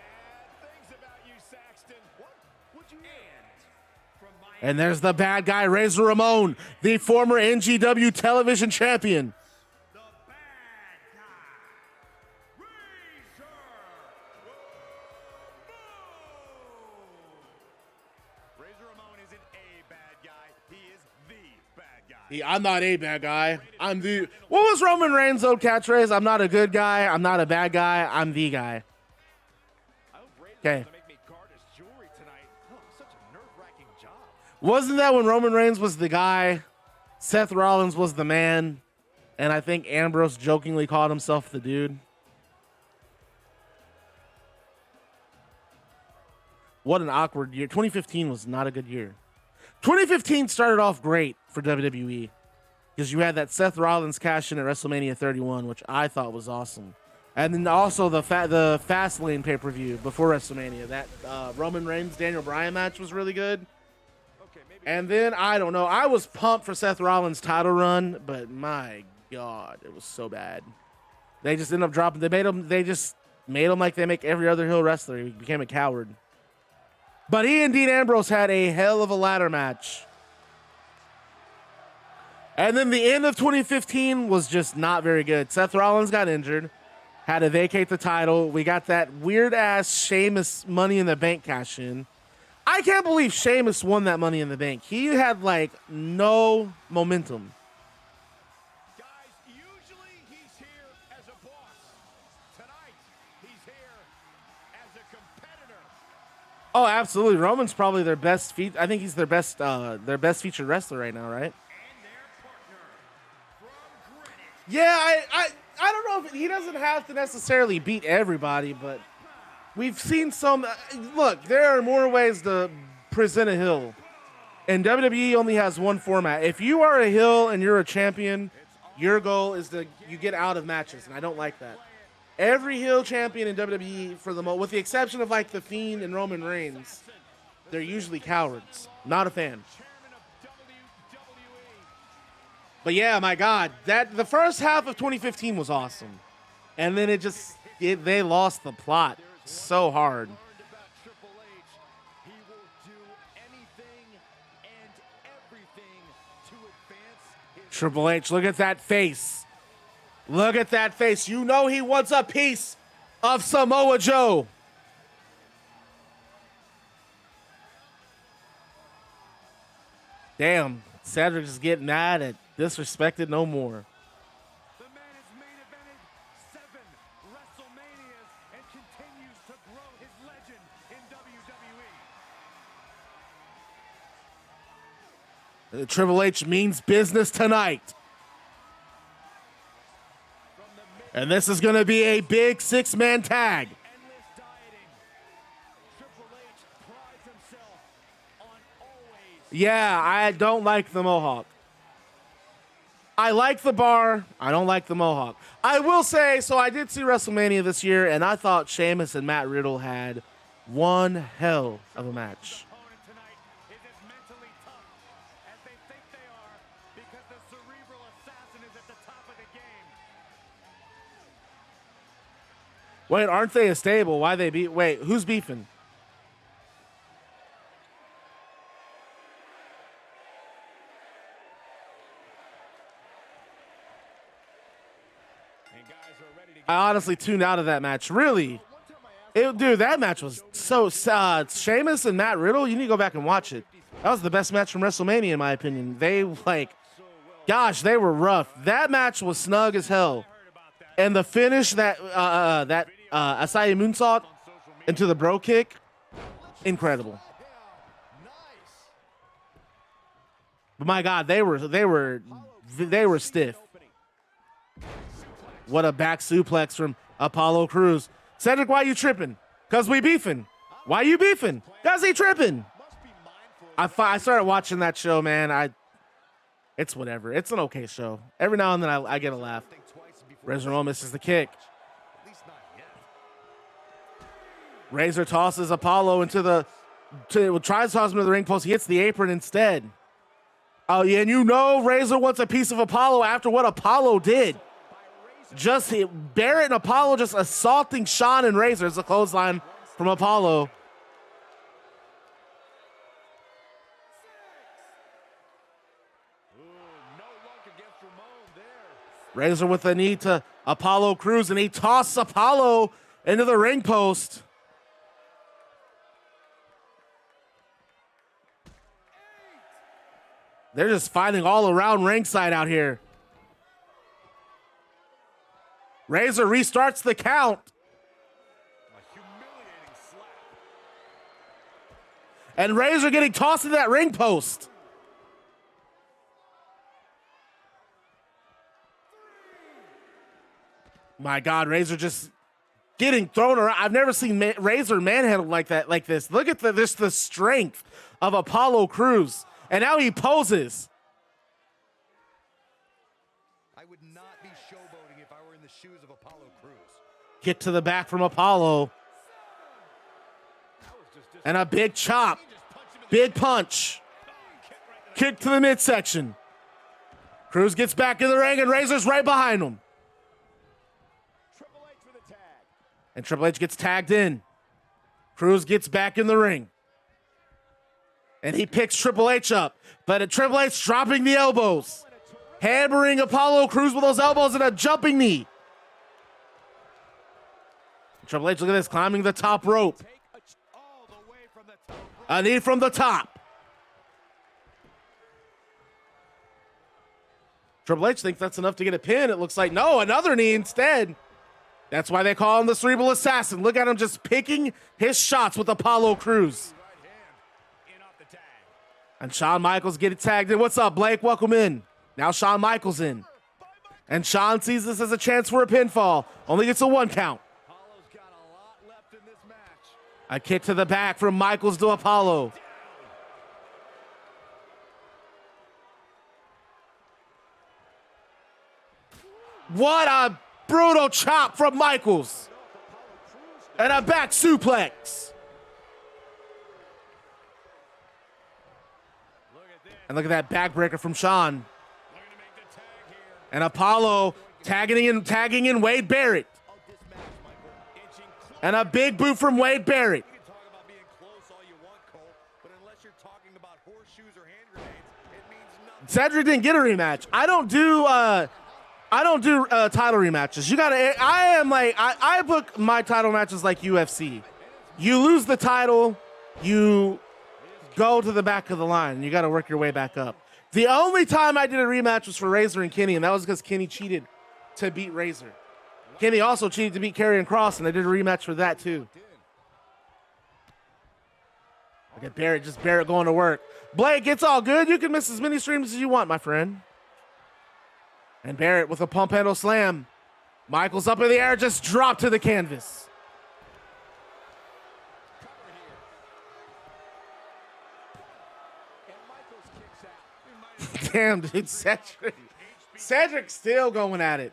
things about you, Saxton. What would you And from my And there's the bad guy, Razor Ramon, the former NGW television champion. The bad guy, Razor Ramon. Razor Ramon isn't a bad guy. He is the bad guy. I'm not a bad guy. I'm the... What was Roman Reigns' old catchphrase? I'm not a good guy. I'm not a bad guy. I'm the guy. Okay. Wasn't that when Roman Reigns was the guy, Seth Rollins was the man, and I think Ambrose jokingly called himself the dude? What an awkward year. 2015 was not a good year. 2015 started off great for WWE because you had that Seth Rollins cash in at WrestleMania 31, which I thought was awesome. And then also the Fastlane pay-per-view before WrestleMania. That Roman Reigns, Daniel Bryan match was really good. And then, I don't know, I was pumped for Seth Rollins' title run, but my God, it was so bad. They just ended up dropping, they just made him like they make every other heel wrestler. He became a coward. But he and Dean Ambrose had a hell of a ladder match. And then the end of 2015 was just not very good. Seth Rollins got injured, had to vacate the title. We got that weird-ass Sheamus Money in the Bank cash-in. I can't believe Sheamus won that Money in the Bank. He had, like, no momentum. Guys, usually he's here as a boss. Tonight, he's here as a competitor. Oh, absolutely. Roman's probably their best I think he's their best featured wrestler right now, right? And their partner from Greenwich. Yeah, I don't know if he doesn't have to necessarily beat everybody, but we've seen some. Look, there are more ways to present a heel, and WWE only has one format. If you are a heel and you're a champion, your goal is you get out of matches, and I don't like that. Every heel champion in WWE, with the exception of like The Fiend and Roman Reigns, they're usually cowards. Not a fan. But yeah, my God, the first half of 2015 was awesome, and then they lost the plot so hard. Triple H, look at that face. Look at that face. You know he wants a piece of Samoa Joe. Damn, Cedric is getting mad at disrespected no more. The man has main evented 7 WrestleManias and continues to grow his legend in WWE. Triple H means business tonight. And this is going to be a big 6-man tag. Endless dieting. Triple H prides himself on always. Yeah, I don't like the Mohawk. I like the bar. I don't like the Mohawk. I will say, so I did see WrestleMania this year, and I thought Sheamus and Matt Riddle had one hell of a match. Opponent tonight is as mentally tough as they think they are because the cerebral assassin is at the top of the game. Wait, aren't they a stable? Why they beat? Wait, who's beefing? I honestly tuned out of that match. Really? Dude, that match was so Sheamus and Matt Riddle, you need to go back and watch it. That was the best match from WrestleMania, in my opinion. They, gosh, they were rough. That match was snug as hell. And the finish, that Asai moonsault into the bro kick, incredible. But my God, they were stiff. What a back suplex from Apollo Crews. Cedric, why you tripping? Cause we beefing. Why you beefing? Cause he tripping. I started watching that show, man. It's whatever. It's an okay show. Every now and then I get a laugh. Razor Ramon misses the kick. Razor tosses Apollo tries to toss him to the ring post. He hits the apron instead. Oh yeah, and you know Razor wants a piece of Apollo after what Apollo did. Barrett and Apollo just assaulting Shawn and Razor. It's a clothesline from Apollo. Razor with a knee to Apollo Crews, and he tosses Apollo into the ring post. They're just fighting all around ringside out here. Razor restarts the count. A humiliating slap. And Razor getting tossed into that ring post. My God, Razor just getting thrown around. I've never seen Razor manhandled like that, like this. Look at the strength of Apollo Crews. And now he poses. I would not be showboating if I were in the shoes of Apollo Crews. Get to the back from Apollo. And a big chop. Big punch. Kick to the midsection. Crews gets back in the ring, and Razor's right behind him. Triple H for the tag. And Triple H gets tagged in. Crews gets back in the ring. And he picks Triple H up. But Triple H dropping the elbows. Hammering Apollo Crews with those elbows and a jumping knee. Triple H, look at this, climbing the top rope. A knee from the top. Triple H thinks that's enough to get a pin. It looks like, no, another knee instead. That's why they call him the Cerebral Assassin. Look at him just picking his shots with Apollo Crews. And Shawn Michaels getting tagged in. What's up, Blake? Welcome in. Now Shawn Michaels in. And Shawn sees this as a chance for a pinfall. Only gets a 1 count. A kick to the back from Michaels to Apollo. What a brutal chop from Michaels. And a back suplex. And look at that backbreaker from Shawn. And Apollo tagging in Wade Barrett. And a big boot from Wade Barrett. You can talk about being close all you want, Cole, but unless you're talking about horseshoes or hand grenades, it means nothing. Cedric didn't get a rematch. I don't do title rematches. You gotta. I book my title matches like UFC. You lose the title, you go to the back of the line. You got to work your way back up. The only time I did a rematch was for Razor and Kenny, and that was because Kenny cheated to beat Razor. Kenny also cheated to beat Karrion Kross, and I did a rematch for that too. Look at Barrett, just Barrett going to work. Blake, it's all good. You can miss as many streams as you want, my friend. And Barrett with a pump handle slam. Michaels up in the air, just dropped to the canvas. Damn, dude, Cedric's still going at it.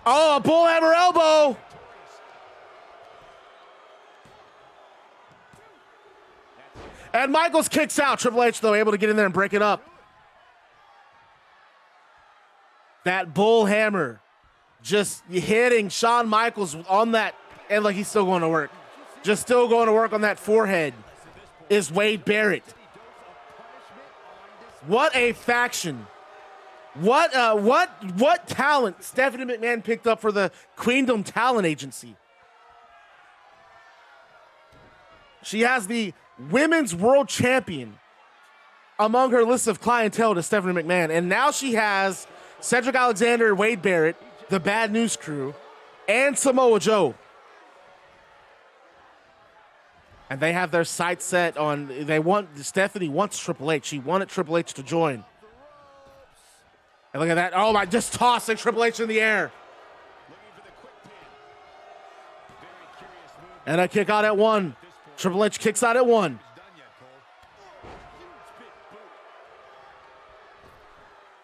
Oh, a bullhammer elbow. And Michaels kicks out. Triple H, though, able to get in there and break it up. That bull hammer just hitting Shawn Michaels on that, and like he's still going to work. Just still going to work on that forehead is Wade Barrett. What a faction. What talent Stephanie McMahon picked up for the Queendom Talent Agency. She has the Women's World Champion among her list of clientele to Stephanie McMahon. And now she has Cedric Alexander, Wade Barrett, the Bad News Crew, and Samoa Joe. And they have their sights set on, Stephanie wants Triple H. She wanted Triple H to join. And look at that. Oh my, just tossing Triple H in the air. And a kick out at 1. Triple H kicks out at 1.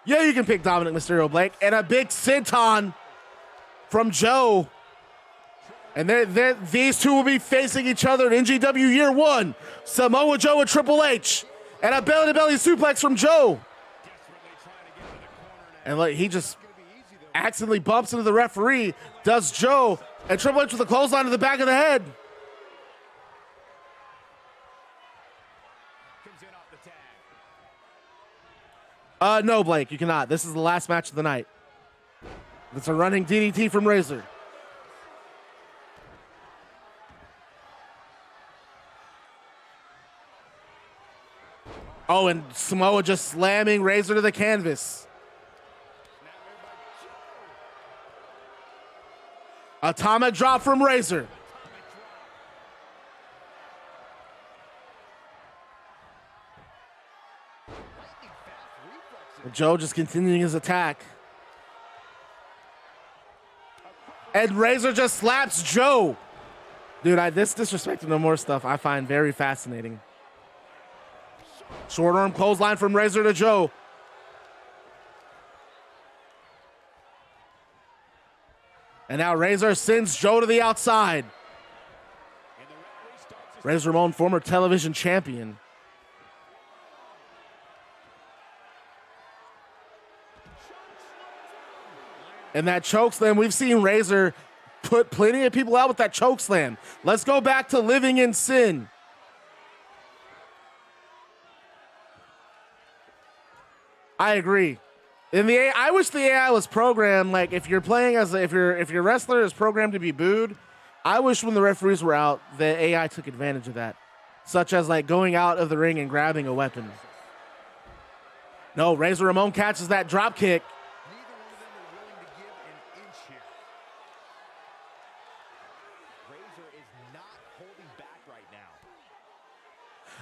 Yeah, you can pick Dominic Mysterio, Blake. And a big senton from Joe. And these two will be facing each other in NGW Year 1. Samoa Joe and Triple H. And a belly-to-belly suplex from Joe. And like, he just accidentally bumps into the referee. Does Joe. And Triple H with a clothesline to the back of the head. No, Blake, you cannot. This is the last match of the night. It's a running DDT from Razor. Oh, and Samoa just slamming Razor to the canvas. Atomic drop from Razor. Joe just continuing his attack. And Razor just slaps Joe. Dude, this disrespecting no more stuff I find very fascinating. Short arm clothesline from Razor to Joe. And now Razor sends Joe to the outside. Razor Ramon, former television champion. And that choke slam, we've seen Razor put plenty of people out with that choke slam. Let's go back to living in sin. I agree. I wish the AI was programmed like if you're playing as if your wrestler is programmed to be booed. I wish when the referees were out, the AI took advantage of that, such as like going out of the ring and grabbing a weapon. No, Razor Ramon catches that drop kick.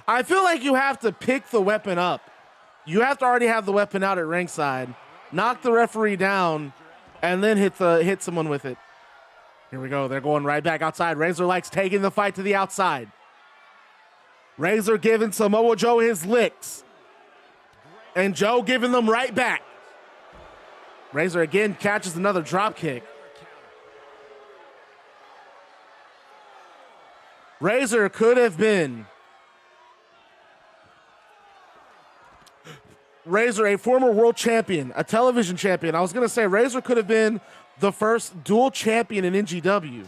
I feel like you have to pick the weapon up. You have to already have the weapon out at ringside, knock the referee down, and then hit someone with it. Here we go. They're going right back outside. Razor likes taking the fight to the outside. Razor giving Samoa Joe his licks. And Joe giving them right back. Razor again catches another drop kick. Razor could have been Razor, a former world champion, a television champion. I was going to say Razor could have been the first dual champion in NGW.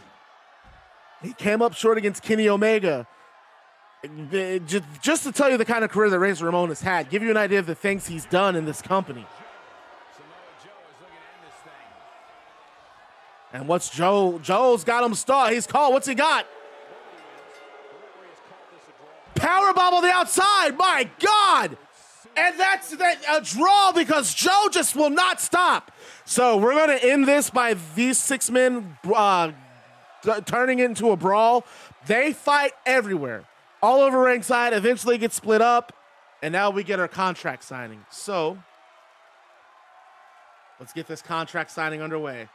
He came up short against Kenny Omega. Just to tell you the kind of career that Razor Ramon has had, give you an idea of the things he's done in this company. And what's Joe? Joe's got him stalled. He's called. What's he got? Powerbomb on the outside. My God. And that's a draw because Joe just will not stop. So we're going to end this by these 6 men turning it into a brawl. They fight everywhere, all over ringside, eventually get split up, and now we get our contract signing. So let's get this contract signing underway.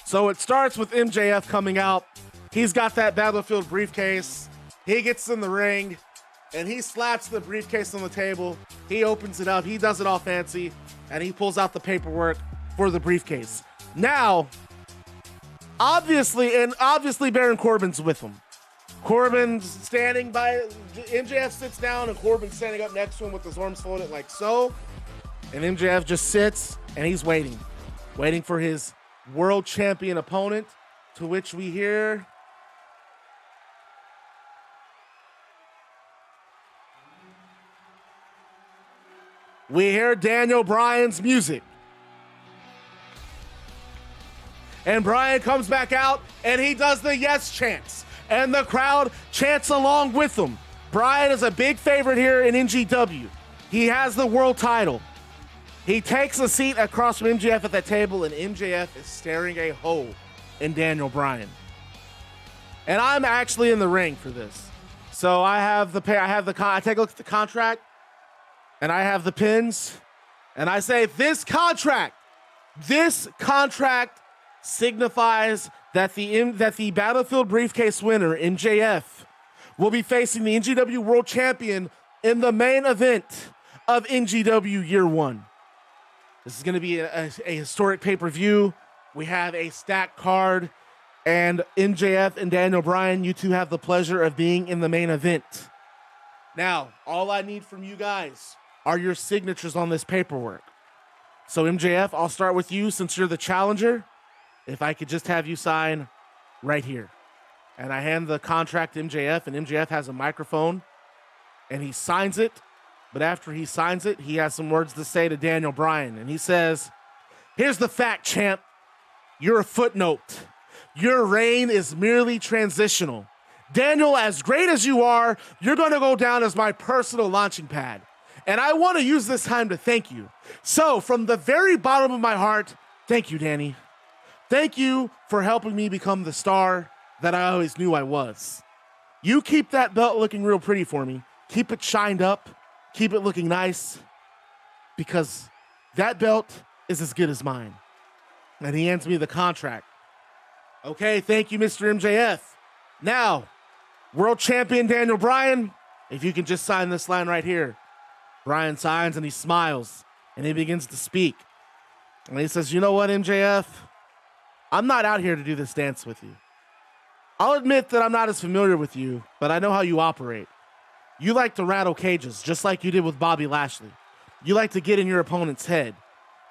So it starts with MJF coming out. He's got that Battlefield briefcase. He gets in the ring, and he slaps the briefcase on the table. He opens it up. He does it all fancy, and he pulls out the paperwork for the briefcase. Now, obviously Baron Corbin's with him. Corbin's standing by. MJF sits down, and Corbin's standing up next to him with his arms folded like so. And MJF just sits, and he's waiting for his world champion opponent, to which we hear... We hear Daniel Bryan's music. And Bryan comes back out and he does the yes chants. And the crowd chants along with him. Bryan is a big favorite here in NGW. He has the world title. He takes a seat across from MJF at that table, and MJF is staring a hole in Daniel Bryan. And I'm actually in the ring for this. So I take a look at the contract. And I have the pins, and I say this contract signifies that the Battlefield briefcase winner, MJF, will be facing the NGW World Champion in the main event of NGW Year 1. This is going to be a historic pay-per-view. We have a stacked card, and MJF and Daniel Bryan, you two have the pleasure of being in the main event. Now, all I need from you guys are your signatures on this paperwork. So MJF, I'll start with you since you're the challenger. If I could just have you sign right here. And I hand the contract to MJF, and MJF has a microphone, and he signs it. But after he signs it, he has some words to say to Daniel Bryan. And he says, here's the fact, champ. You're a footnote. Your reign is merely transitional. Daniel, as great as you are, you're going to go down as my personal launching pad. And I want to use this time to thank you. So, from the very bottom of my heart, thank you, Danny. Thank you for helping me become the star that I always knew I was. You keep that belt looking real pretty for me. Keep it shined up. Keep it looking nice. Because that belt is as good as mine. And he hands me the contract. Okay, thank you, Mr. MJF. Now, world champion Daniel Bryan, if you can just sign this line right here. Bryan signs and he smiles and he begins to speak. And he says, you know what, MJF? I'm not out here to do this dance with you. I'll admit that I'm not as familiar with you, but I know how you operate. You like to rattle cages, just like you did with Bobby Lashley. You like to get in your opponent's head.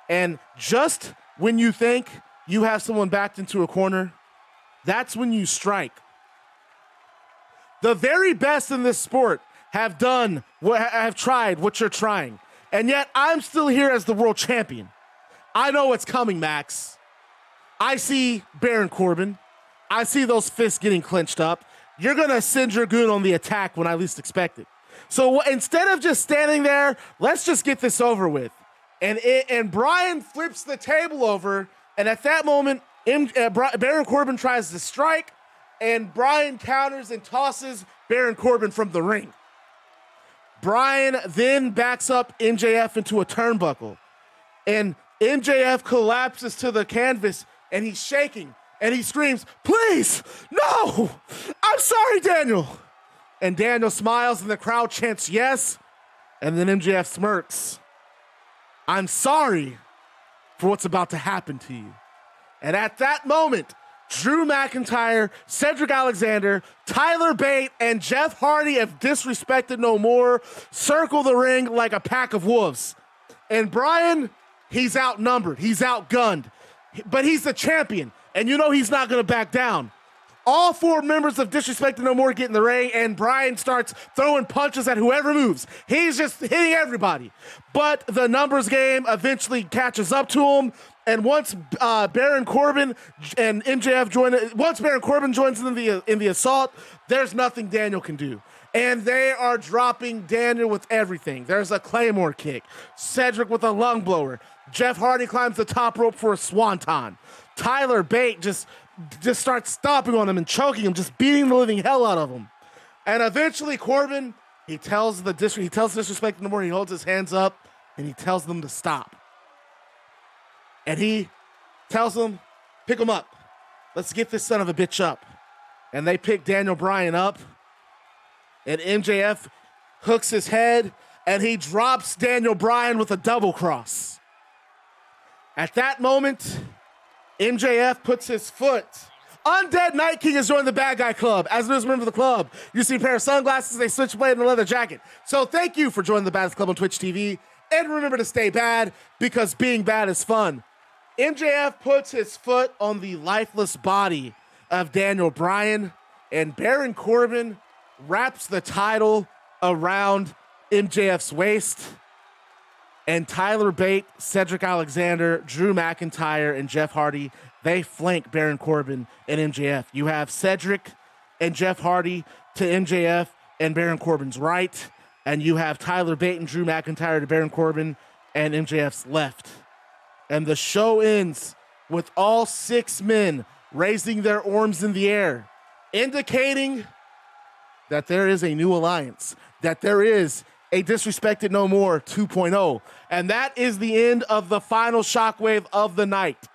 And just when you think you have someone backed into a corner, that's when you strike. The very best in this sport have tried what you're trying. And yet I'm still here as the world champion. I know what's coming, Max. I see Baron Corbin. I see those fists getting clenched up. You're going to send your goon on the attack when I least expect it. So instead of just standing there, let's just get this over with. And Bryan flips the table over. And at that moment, Baron Corbin tries to strike. And Bryan counters and tosses Baron Corbin from the ring. Bryan then backs up MJF into a turnbuckle. And MJF collapses to the canvas and he's shaking and he screams, please, no, I'm sorry, Daniel. And Daniel smiles and the crowd chants yes. And then MJF smirks. I'm sorry for what's about to happen to you. And at that moment, Drew McIntyre, Cedric Alexander, Tyler Bate, and Jeff Hardy, if disrespected no more, circle the ring like a pack of wolves. And Bryan, he's outnumbered, he's outgunned, but he's the champion, and you know he's not going to back down. All four members of Disrespected No More get in the ring, and Bryan starts throwing punches at whoever moves. He's just hitting everybody. But the numbers game eventually catches up to him, and once Baron Corbin and MJF once Baron Corbin joins in the assault, there's nothing Daniel can do. And they are dropping Daniel with everything. There's a Claymore kick. Cedric with a lung blower. Jeff Hardy climbs the top rope for a swanton. Tyler Bate just starts stomping on him and choking him, just beating the living hell out of him. And eventually Corbin, he tells Disrespect No More, he holds his hands up and he tells them to stop. And he tells them, pick him up. Let's get this son of a bitch up. And they pick Daniel Bryan up. And MJF hooks his head and he drops Daniel Bryan with a double cross. At that moment, MJF puts his foot. Undead Night King has joined the Bad Guy Club. As a member of the club, you see a pair of sunglasses, a switchblade, and a leather jacket. So thank you for joining the Bad Club on Twitch TV. And remember to stay bad, because being bad is fun. MJF puts his foot on the lifeless body of Daniel Bryan, and Baron Corbin wraps the title around MJF's waist. And Tyler Bate, Cedric Alexander, Drew McIntyre, and Jeff Hardy, they flank Baron Corbin and MJF. You have Cedric and Jeff Hardy to MJF and Baron Corbin's right, and you have Tyler Bate and Drew McIntyre to Baron Corbin and MJF's left. And the show ends with all six men raising their arms in the air, indicating that there is a new alliance, that there is a Disrespected No More 2.0. And that is the end of the final Shockwave of the night.